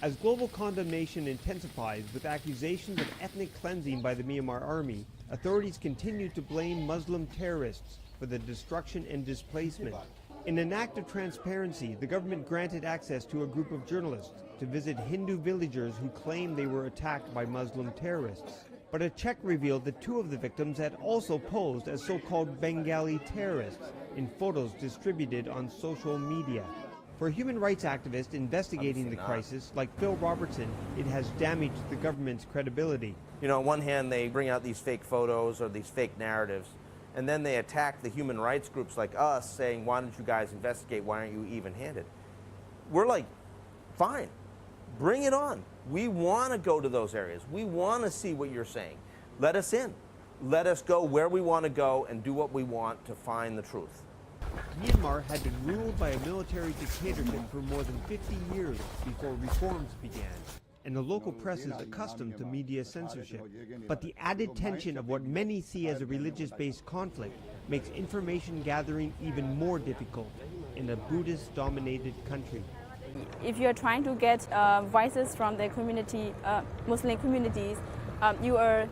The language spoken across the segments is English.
As global condemnation intensifies with accusations of ethnic cleansing by the Myanmar army, authorities continue to blame Muslim terrorists for the destruction and displacement. In an act of transparency, the government granted access to a group of journalists to visit Hindu villagers who claimed they were attacked by Muslim terrorists. But a check revealed that two of the victims had also posed as so-called Bengali terrorists in photos distributed on social media. For human rights activists investigating the crisis, like Phil Robertson, it has damaged the government's credibility. You know, on one hand, they bring out these fake photos or these fake narratives, and then they attack the human rights groups like us, saying, why don't you guys investigate? Why aren't you even-handed? We're like, fine, bring it on. We want to go to those areas. We want to see what you're saying. Let us in. Let us go where we want to go and do what we want to find the truth. Myanmar had been ruled by a military dictatorship for more than 50 years before reforms began, and the local press is accustomed to media censorship. But the added tension of what many see as a religious-based conflict makes information gathering even more difficult in a Buddhist-dominated country. If you're trying to get voices from the community, Muslim communities, you are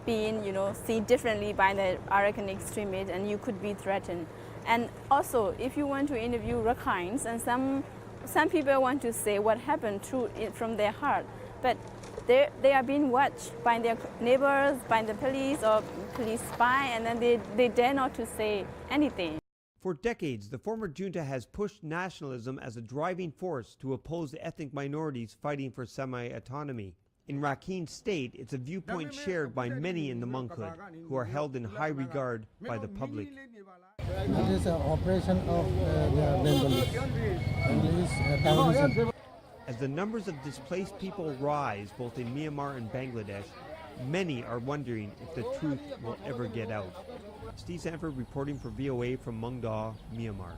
being, seen differently by the Rakhine extremists, and you could be threatened. And also, if you want to interview Rakhines, and some people want to say what happened from their heart, but they are being watched by their neighbors, by the police or police spy, and then they dare not to say anything. For decades, the former junta has pushed nationalism as a driving force to oppose the ethnic minorities fighting for semi-autonomy. In Rakhine State, it's a viewpoint shared by many in the monkhood, who are held in high regard by the public. It is an operation of the Bengalis, terrorism. As the numbers of displaced people rise both in Myanmar and Bangladesh, many are wondering if the truth will ever get out. Steve Sanford reporting for VOA from Mung Daw, Myanmar.